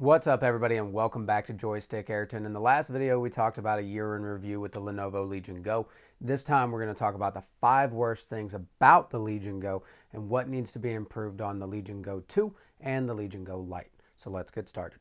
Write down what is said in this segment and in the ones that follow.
What's up, everybody, and welcome back to Joystick Ayrton. In the last video, we talked about a year in review with the Lenovo Legion Go. This time, we're going to talk about the 5 worst things about the Legion Go and what needs to be improved on the Legion Go 2 and the Legion Go Lite. So let's get started.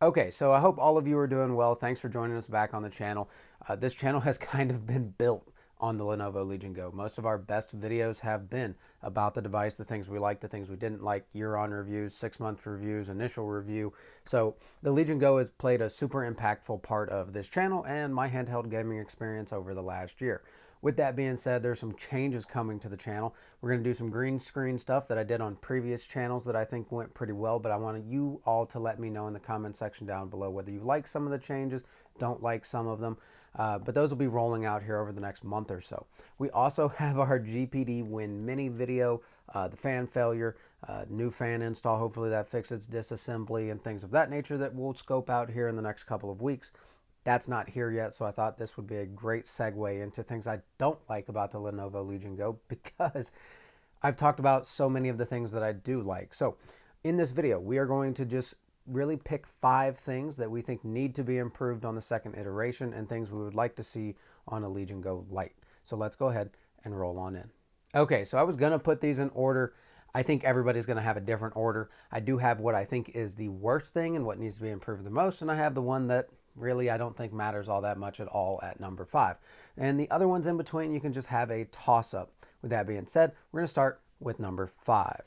Okay, so I hope all of you are doing well. Thanks for joining us back on the channel. This channel has kind of been built on the Lenovo Legion Go. Most of our best videos have been about the device, the things we liked, the things we didn't like, year-on reviews, 6-month reviews, initial review. So the Legion Go has played a super impactful part of this channel and my handheld gaming experience over the last year. With that being said, there's some changes coming to the channel. We're going to do some green screen stuff that I did on previous channels that I think went pretty well, but I want you all to let me know in the comment section down below whether you like some of the changes, don't like some of them. But those will be rolling out here over the next month or so. We also have our GPD Win Mini video, the fan failure, new fan install. Hopefully that fixes disassembly and things of that nature that we'll scope out here in the next couple of weeks. That's not here yet, so I thought this would be a great segue into things I don't like about the Lenovo Legion Go because I've talked about so many of the things that I do like. So in this video, we are going to just really pick 5 things that we think need to be improved on the second iteration and things we would like to see on a Legion Go Lite. So let's go ahead and roll on in. Okay, so I was going to put these in order. I think everybody's going to have a different order. I do have what I think is the worst thing and what needs to be improved the most, and I have the one that really I don't think matters all that much at all at number 5. And the other ones in between, you can just have a toss-up. With that being said, we're going to start with number 5.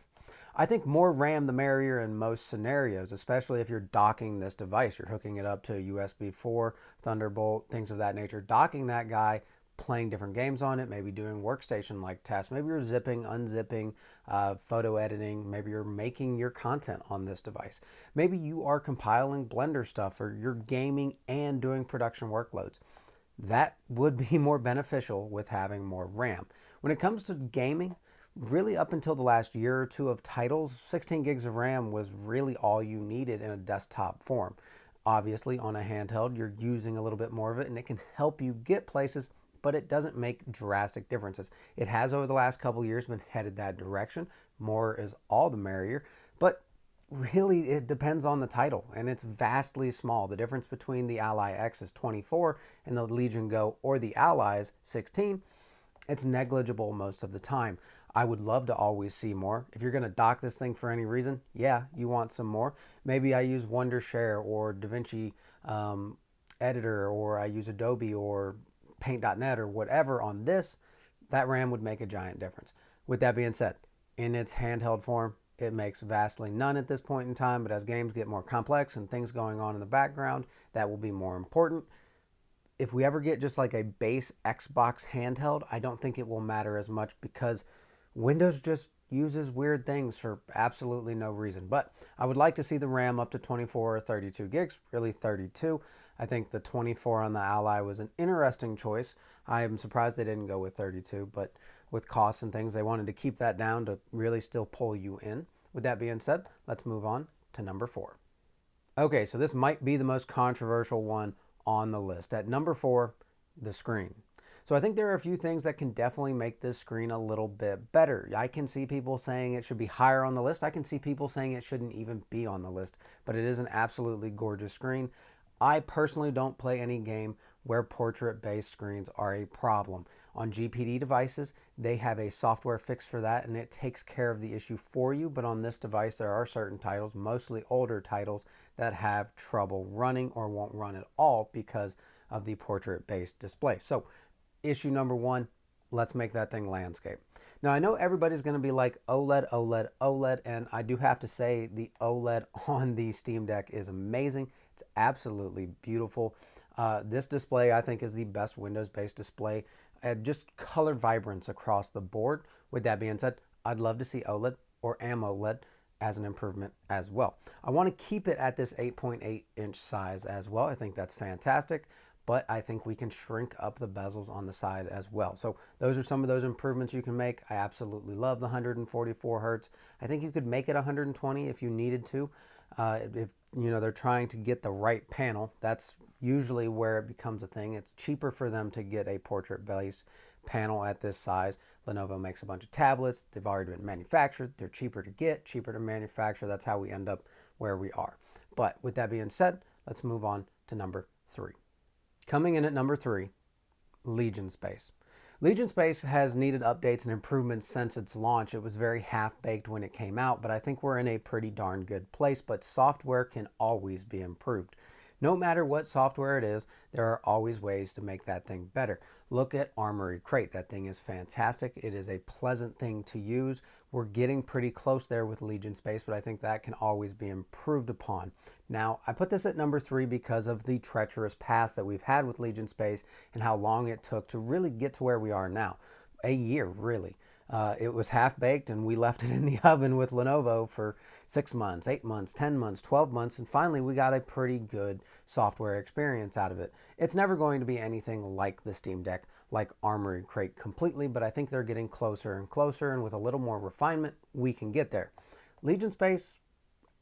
I think more RAM the merrier in most scenarios, especially if you're docking this device. You're hooking it up to USB 4, Thunderbolt, things of that nature. Docking that guy, playing different games on it, maybe doing workstation-like tests. Maybe you're zipping, unzipping, photo editing. Maybe you're making your content on this device. Maybe you are compiling Blender stuff or you're gaming and doing production workloads. That would be more beneficial with having more RAM. When it comes to gaming, really up until the last year or two of titles, 16 gigs of RAM was really all you needed in a desktop form. Obviously, on a handheld, you're using a little bit more of it and it can help you get places, but it doesn't make drastic differences. It has over the last couple years been headed that direction. More is all the merrier, but really it depends on the title and it's vastly small. The difference between the Ally X is 24 and the Legion Go or the Ally is 16. It's negligible most of the time. I would love to always see more. If you're going to dock this thing for any reason, yeah, you want some more. Maybe I use Wondershare or DaVinci Editor, or I use Adobe or Paint.net or whatever on this. That RAM would make a giant difference. With that being said, in its handheld form, it makes vastly none at this point in time, but as games get more complex and things going on in the background, that will be more important. If we ever get just like a base Xbox handheld, I don't think it will matter as much because Windows just uses weird things for absolutely no reason. But I would like to see the RAM up to 24 or 32 gigs, really 32. I think the 24 on the Ally was an interesting choice. I am surprised they didn't go with 32, but with costs and things, they wanted to keep that down to really still pull you in. With that being said, let's move on to number 4. Okay, so this might be the most controversial one on the list. At number 4, the screen. So I think there are a few things that can definitely make this screen a little bit better. I can see people saying it should be higher on the list. I can see people saying it shouldn't even be on the list, but it is an absolutely gorgeous screen. I personally don't play any game where portrait-based screens are a problem. On GPD devices, they have a software fix for that and it takes care of the issue for you, but on this device there are certain titles, mostly older titles, that have trouble running or won't run at all because of the portrait-based display. So issue number 1, let's make that thing landscape. Now I know everybody's going to be like OLED, OLED, OLED, and I do have to say the OLED on the Steam Deck is amazing. It's absolutely beautiful. This display I think is the best Windows-based display. Just color vibrance across the board. With that being said, I'd love to see OLED or AMOLED as an improvement as well. I want to keep it at this 8.8 inch size as well. I think that's fantastic, but I think we can shrink up the bezels on the side as well. So those are some of those improvements you can make. I absolutely love the 144 hertz. I think you could make it 120 if you needed to. If you know they're trying to get the right panel, that's usually where it becomes a thing. It's cheaper for them to get a portrait-based panel at this size. Lenovo makes a bunch of tablets. They've already been manufactured. They're cheaper to get, cheaper to manufacture. That's how we end up where we are. But with that being said, let's move on to number 3. Coming in at number 3, Legion Space. Legion Space has needed updates and improvements since its launch. It was very half-baked when it came out, but I think we're in a pretty darn good place, but software can always be improved. No matter what software it is, there are always ways to make that thing better. Look at Armory Crate. That thing is fantastic. It is a pleasant thing to use. We're getting pretty close there with Legion Space, but I think that can always be improved upon. Now, I put this at number 3 because of the treacherous past that we've had with Legion Space and how long it took to really get to where we are now. A year, really. It was half-baked, and we left it in the oven with Lenovo for 6 months, 8 months, 10 months, 12 months, and finally we got a pretty good software experience out of it. It's never going to be anything like the Steam Deck, like Armory Crate completely, but I think they're getting closer and closer, and with a little more refinement, we can get there. Legion Space,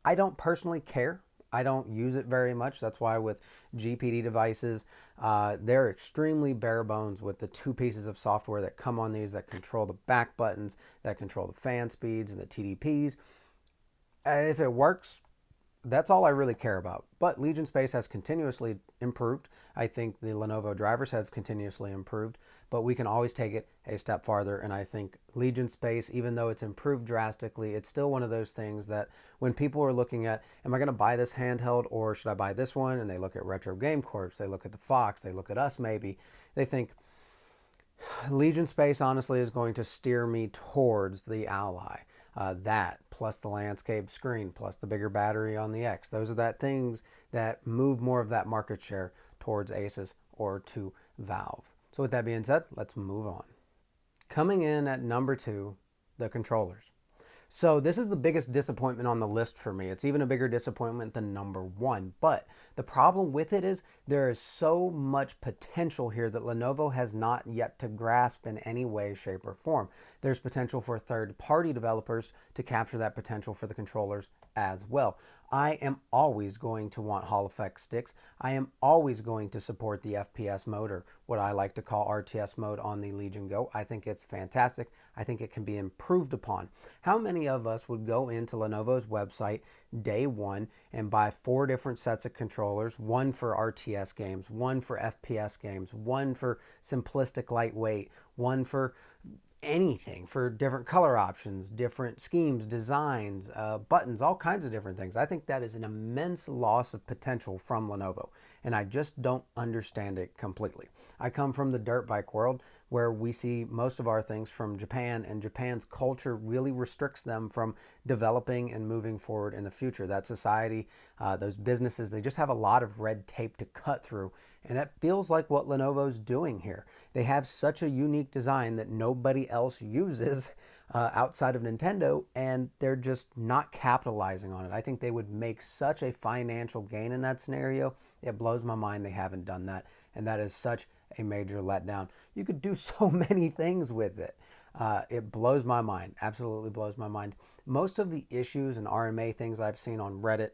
I don't personally care. I don't use it very much. That's why with GPD devices, they're extremely bare bones with the 2 pieces of software that come on these that control the back buttons, that control the fan speeds and the TDPs. If it works, that's all I really care about. But Legion Space has continuously improved. I think the Lenovo drivers have continuously improved, but we can always take it a step farther. And I think Legion Space, even though it's improved drastically, it's still one of those things that when people are looking at, am I going to buy this handheld or should I buy this one? And they look at Retro Game Corps, they look at the Phawx, they look at us maybe, they think Legion Space honestly is going to steer me towards the Ally. That plus the landscape screen plus the bigger battery on the X, those are that things that move more of that market share towards Asus or to Valve. So with that being said, let's move on. Coming in at number 2, the controllers. So this is the biggest disappointment on the list for me. It's even a bigger disappointment than number 1. But the problem with it is there is so much potential here that Lenovo has not yet to grasp in any way, shape, or form. There's potential for third-party developers to capture that potential for the controllers as well. I am always going to want Hall effect sticks. I am always going to support the FPS mode, or what I like to call RTS mode, on the Legion Go. I think it's fantastic. I think it can be improved upon. How many of us would go into Lenovo's website day 1 and buy 4 different sets of controllers, one for RTS games, one for FPS games, one for simplistic lightweight, one for anything, for different color options, different schemes, designs, buttons, all kinds of different things? I think that is an immense loss of potential from Lenovo, and I just don't understand it completely. I come from the dirt bike world where we see most of our things from Japan, and Japan's culture really restricts them from developing and moving forward in the future. That society, those businesses, they just have a lot of red tape to cut through, and that feels like what Lenovo's doing here. They have such a unique design that nobody else uses outside of Nintendo, and they're just not capitalizing on it. I think they would make such a financial gain in that scenario. It blows my mind they haven't done that, and that is such a major letdown. You could do so many things with it. It blows my mind, absolutely blows my mind. Most of the issues and RMA things I've seen on Reddit,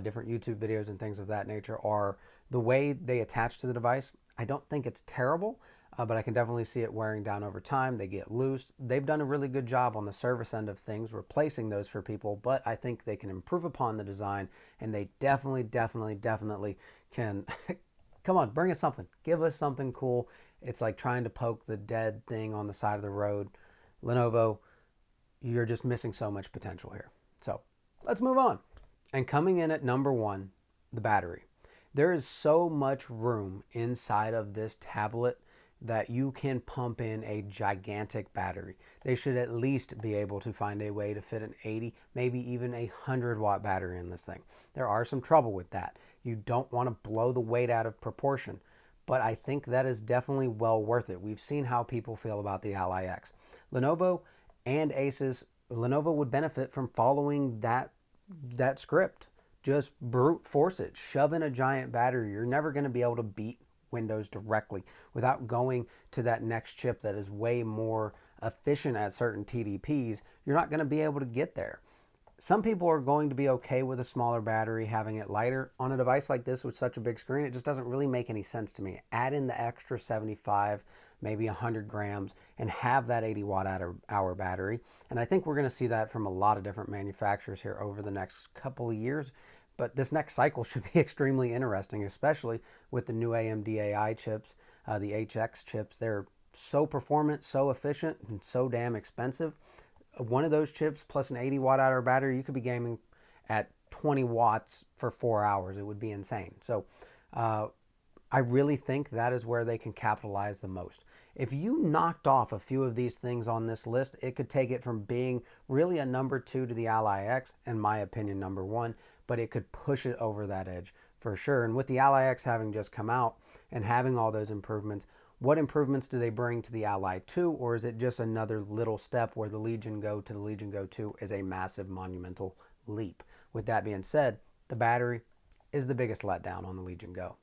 different YouTube videos and things of that nature, are the way they attach to the device. I don't think it's terrible, but I can definitely see it wearing down over time. They get loose. They've done a really good job on the service end of things, replacing those for people, but I think they can improve upon the design, and they definitely can. Come on, bring us something. Give us something cool. It's like trying to poke the dead thing on the side of the road. Lenovo, you're just missing so much potential here. So let's move on. And coming in at number 1, the battery. There is so much room inside of this tablet that you can pump in a gigantic battery. They should at least be able to find a way to fit an 80, maybe even a 100-watt battery in this thing. There are some trouble with that. You don't want to blow the weight out of proportion, but I think that is definitely well worth it. We've seen how people feel about the Ally X. Lenovo and Asus, Lenovo would benefit from following that script. Just brute force it. Shove in a giant battery. You're never going to be able to beat Windows directly without going to that next chip that is way more efficient at certain TDPs. You're not going to be able to get there. Some people are going to be okay with a smaller battery, having it lighter. On a device like this with such a big screen, it just doesn't really make any sense to me. Add in the extra 75 maybe 100 grams, and have that 80 watt hour battery. And I think we're going to see that from a lot of different manufacturers here over the next couple of years. But this next cycle should be extremely interesting, especially with the new AMD AI chips, the HX chips. They're so performant, so efficient, and so damn expensive. One of those chips plus an 80 watt hour battery, you could be gaming at 20 watts for 4 hours. It would be insane. So I really think that is where they can capitalize the most. If you knocked off a few of these things on this list, it could take it from being really a number 2 to the Ally X, in my opinion, number 1, but it could push it over that edge for sure. And with the Ally X having just come out and having all those improvements, what improvements do they bring to the Ally 2, or is it just another little step where the Legion Go to the Legion Go 2 is a massive monumental leap? With that being said, the battery is the biggest letdown on the Legion Go.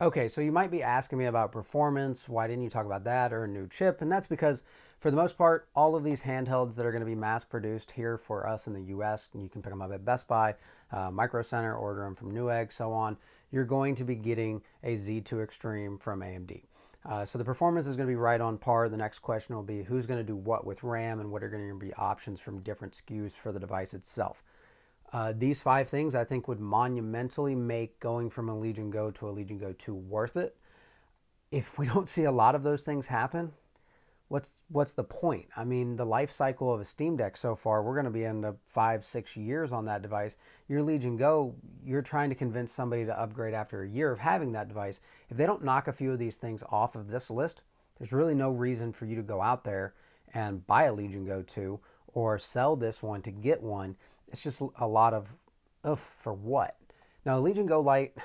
Okay, so you might be asking me about performance. Why didn't you talk about that, or a new chip? And that's because, for the most part, all of these handhelds that are going to be mass produced here for us in the US, and you can pick them up at Best Buy, Micro Center, order them from Newegg, so on, you're going to be getting a Z2 Extreme from AMD. So the performance is going to be right on par. The next question will be who's going to do what with RAM and what are going to be options from different SKUs for the device itself. These 5 things I think would monumentally make going from a Legion Go to a Legion Go 2 worth it. If we don't see a lot of those things happen, what's the point? I mean, the life cycle of a Steam Deck so far, we're going to be into 5-6 years on that device. Your Legion Go, you're trying to convince somebody to upgrade after a year of having that device. If they don't knock a few of these things off of this list, there's really no reason for you to go out there and buy a Legion Go 2 or sell this one to get one. It's just a lot of for what? Now, Legion Go Lite,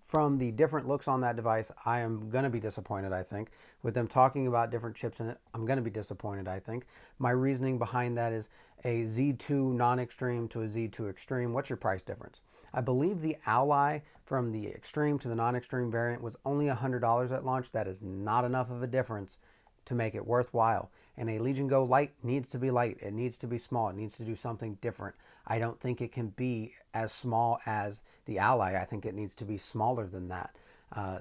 from the different looks on that device, I am going to be disappointed, I think. With them talking about different chips in it, I'm going to be disappointed, I think. My reasoning behind that is a Z2 non-extreme to a Z2 extreme. What's your price difference? I believe the Ally from the extreme to the non-extreme variant was only $100 at launch. That is not enough of a difference to make it worthwhile. And a Legion Go Lite needs to be light. It needs to be small. It needs to do something different. I don't think it can be as small as the Ally. I think it needs to be smaller than that.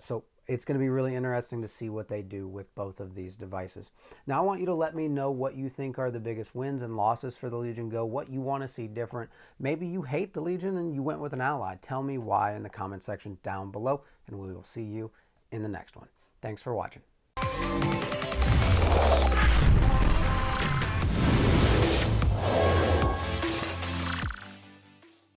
So it's going to be really interesting to see what they do with both of these devices. Now, I want you to let me know what you think are the biggest wins and losses for the Legion Go, what you want to see different. Maybe you hate the Legion and you went with an Ally. Tell me why in the comment section down below, and we will see you in the next one. Thanks for watching.